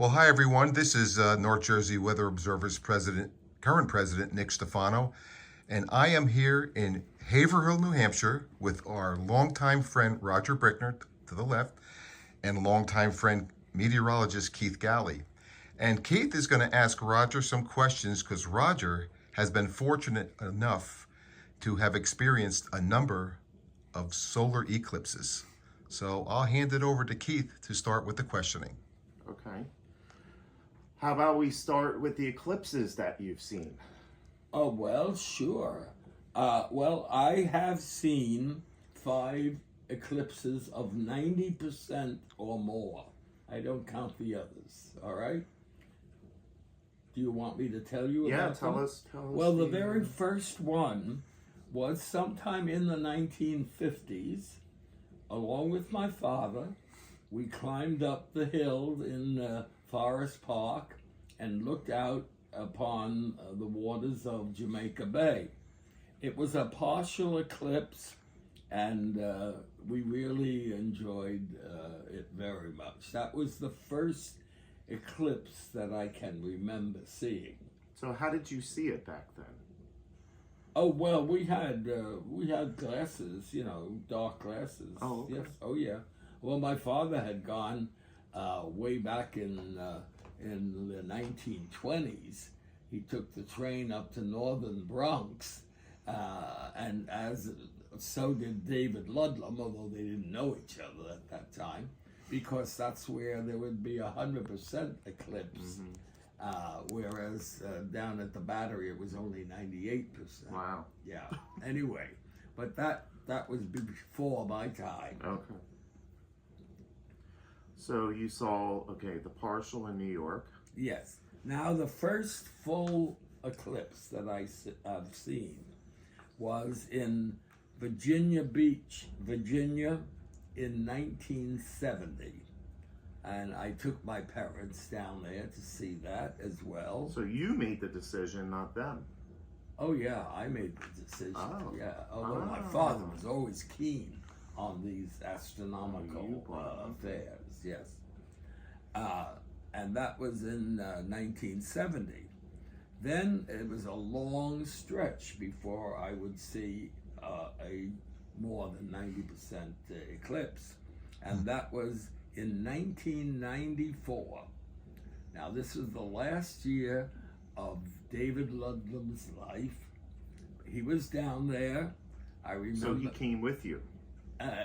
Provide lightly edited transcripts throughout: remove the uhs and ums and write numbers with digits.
Well, hi everyone. This is North Jersey Weather Observer's current president, Nick Stefano, and I am here in Haverhill, New Hampshire, with our longtime friend Roger Brickner to the left, and longtime friend meteorologist Keith Galley. And Keith is going to ask Roger some questions because Roger has been fortunate enough to have experienced a number of solar eclipses. So I'll hand it over to Keith to start with the questioning. Okay. How about we start with the eclipses that you've seen? Oh, well, sure. Well, I have seen 5 eclipses of 90% or more. I don't count the others, all right? Do you want me to tell you about Tell them? us. Well, the very first one was sometime in the 1950s. Along with my father, we climbed up the hill in Forest Park and looked out upon the waters of Jamaica Bay. It was a partial eclipse, and we really enjoyed it very much. That was the first eclipse that I can remember seeing. So how did you see it back then? Oh, well, we had glasses, dark glasses. Oh, okay. Yes. Oh, yeah. Well, my father had gone way back in the 1920s. He took the train up to northern Bronx, and so did David Ludlam, although they didn't know each other at that time, because that's where there would be 100% eclipse. Mm-hmm. Whereas down at the Battery it was only 98%. Wow. Yeah. Anyway, but that was before my time. Okay. So you saw, the partial in New York. Yes. Now the first full eclipse that I've seen was in Virginia Beach, Virginia, in 1970. And I took my parents down there to see that as well. So you made the decision, not them. Oh yeah, I made the decision. Oh. Yeah, although my father was always keen on these astronomical affairs. Yes, and that was in 1970. Then it was a long stretch before I would see a more than 90% eclipse, and that was in 1994. Now, this is the last year of David Ludlam's life. He was down there. I remember. So he came with you.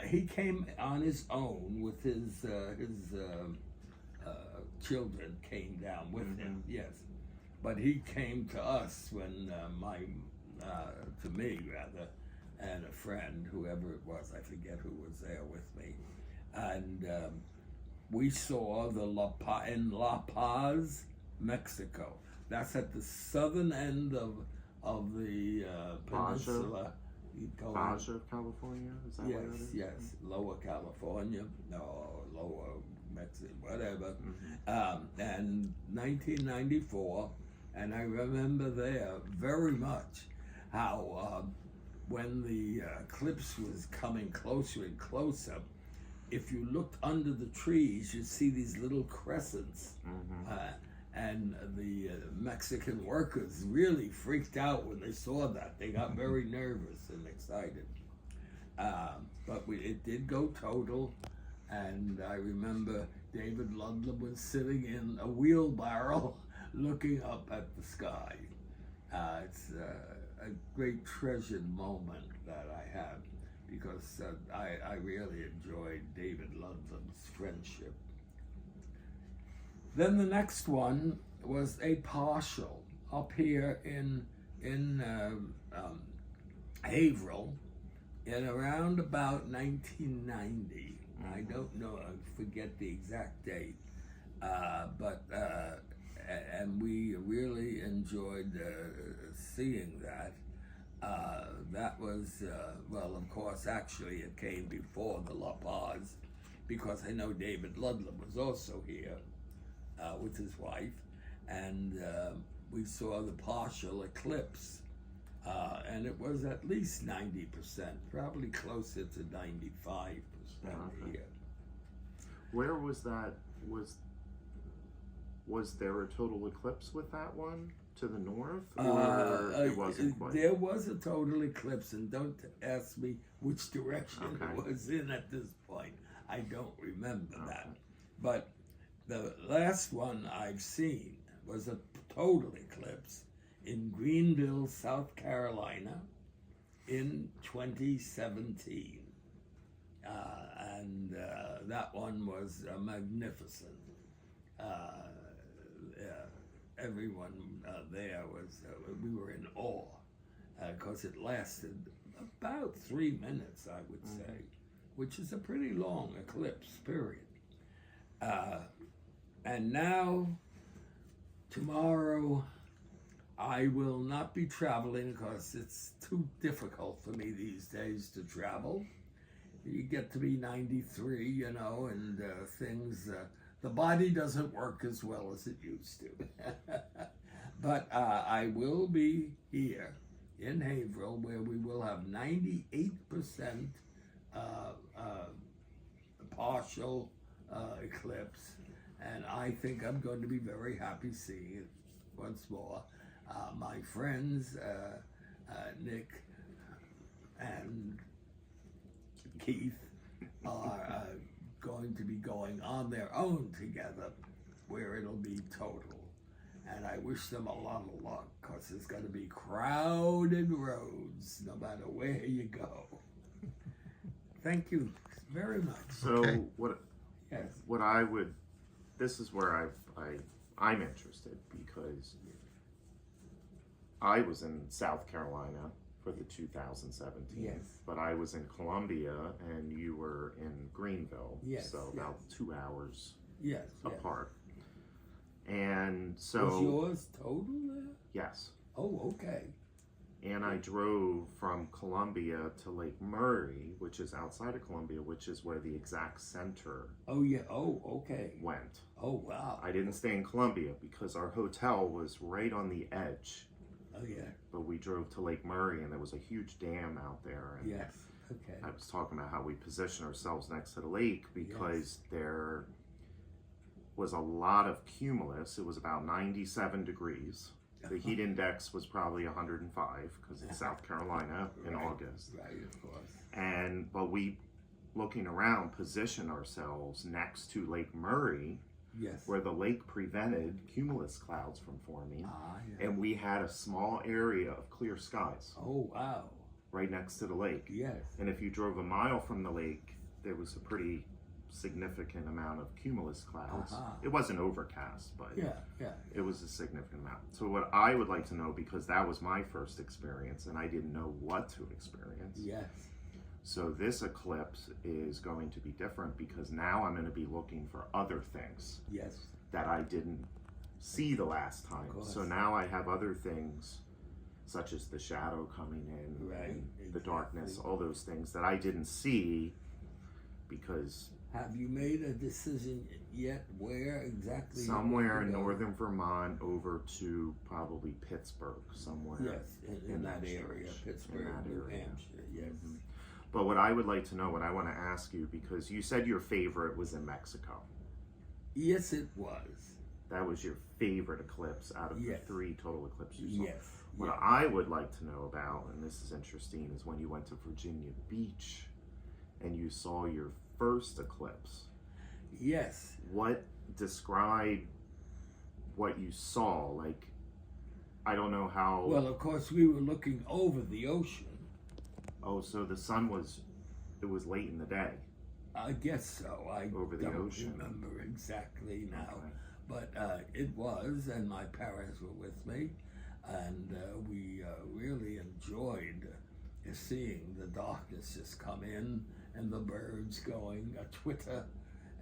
He came on his own with his children came down with him. Yes, but he came to us when to me rather, and a friend, whoever it was, I forget who was there with me, and. We saw in La Paz, Mexico. That's at the southern end of the peninsula. Baja, California? Is that yes, where it is? yes. Lower California, no, lower Mexico, whatever. And 1994, and I remember there very much how when the eclipse was coming closer and closer, if you looked under the trees, you'd see these little crescents. And the Mexican workers really freaked out when they saw that. They got very nervous and excited. But it did go total. And I remember David Ludlam was sitting in a wheelbarrow looking up at the sky. It's a great treasured moment that I have, because I really enjoyed David Ludlam's friendship. Then the next one was a partial up here in Haverhill in around about 1990. I don't know, I forget the exact date, and we really enjoyed seeing that. That was, well, of course, actually it came before the La Paz, because I know David Ludlam was also here with his wife, and we saw the partial eclipse, and it was at least 90%, probably closer to 95% here. Where was that? Was Was there a total eclipse with that one to the north, or it wasn't quite? There was a total eclipse, and don't ask me which direction Okay. it was in at this point. I don't remember that. Okay. But the last one I've seen was a total eclipse in Greenville, South Carolina in 2017. And that one was magnificent. Everyone there was, we were in awe, because it lasted about 3 minutes, I would say, which is a pretty long eclipse period. And now, tomorrow, I will not be traveling because it's too difficult for me these days to travel. You get to be 93, you know, and things, the body doesn't work as well as it used to. But I will be here in Haverhill, where we will have 98% partial eclipse, and I think I'm going to be very happy seeing it once more. My friends, Nick and Keith, are going to be going on their own together, where it'll be total. And I wish them a lot of luck, because it's going to be crowded roads no matter where you go. Thank you very much. So Okay. Yes. what I would, this is where I'm interested, because I was in South Carolina for the 2017, Yes. but I was in Columbia and you were in Greenville, Yes, so about 2 hours Yes. Yes. apart. And so, Was yours total there? yes, Oh, okay. and I drove from Columbia to Lake Murray, which is outside of Columbia, which is where the exact center Oh, yeah. Oh, okay. went. Oh, wow. I didn't stay in Columbia because our hotel was right on the edge, Oh, yeah. but we drove to Lake Murray and there was a huge dam out there. And Yes. Okay. I was talking about how we position ourselves next to the lake because there was a lot of cumulus. It was about 97 degrees. The heat index was probably 105 because it's South Carolina in Right. August. Right, of course. But we, looking around, positioned ourselves next to Lake Murray, Yes. where the lake prevented cumulus clouds from forming. Yeah. And we had a small area of clear skies Oh, wow. right next to the lake. Yes. And if you drove a mile from the lake, there was a pretty significant amount of cumulus clouds. It wasn't overcast, but Yeah. it was a significant amount. So what I would like to know, because that was my first experience and I didn't know what to experience. Yes. So this eclipse is going to be different because now I'm going to be looking for other things Yes. that I didn't see the last time. course. So now I have other things such as the shadow coming in, Right, and the exactly. darkness, all those things that I didn't see because Have you made a decision yet where exactly? you somewhere want in to go? northern Vermont over to probably Pittsburgh, somewhere. Yes, in that that area, stretch, Pittsburgh, in that New area. Hampshire. Yes. Mhm. But what I would like to know, what I want to ask you, because you said your favorite was in Mexico. Yes, it was. That was your favorite eclipse out of Yes. the 3 total eclipses you saw. Yes. What yes. I would like to know about, and this is interesting, is when you went to Virginia Beach and you saw your first eclipse. Yes. Describe what you saw? Like, I don't know how. Well, of course, we were looking over the ocean. Oh, so the sun was, it was late in the day. I guess so. I Over the don't ocean. remember exactly now. Okay. But it was, and my parents were with me, and we really enjoyed seeing the darkness just come in and the birds going a twitter,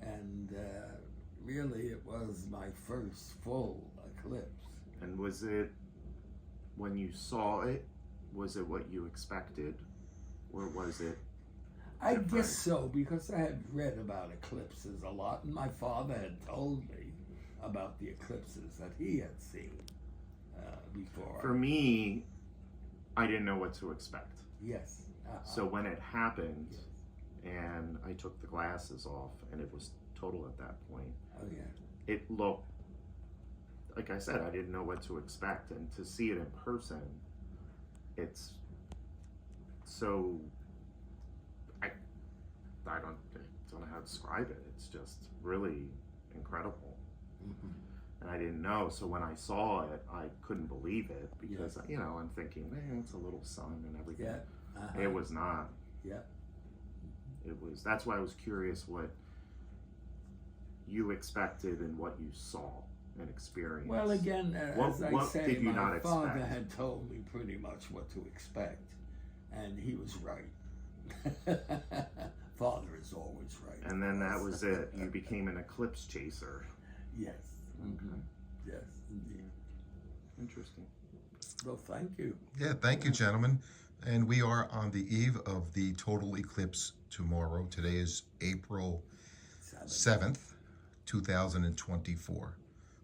and really it was my first full eclipse. And was it, when you saw it, was it what you expected? Or was it I different? guess so, because I had read about eclipses a lot, and my father had told me about the eclipses that he had seen before. For me, I didn't know what to expect. Yes. So when it happened, Yes. and I took the glasses off, and it was total at that point, Oh yeah. it looked like I said, I didn't know what to expect, and to see it in person, it's so I don't know how to describe it. It's just really incredible. And I didn't know, so when I saw it, I couldn't believe it because you know, I'm thinking, man, it's a little sun and everything. It was not. It was. That's why I was curious what you expected and what you saw and experienced. Well, again, as I what say, did you my not father expect? had told me pretty much what to expect, and he was right. Father is always right. And then that was it. You became an eclipse chaser. Yes. Okay. Yes, indeed. Interesting. Well, thank you. Yeah, thank you, gentlemen. And we are on the eve of the total eclipse tomorrow. Today is April 7th, 2024.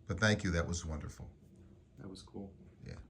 But thank you, that was wonderful. That was cool. Yeah.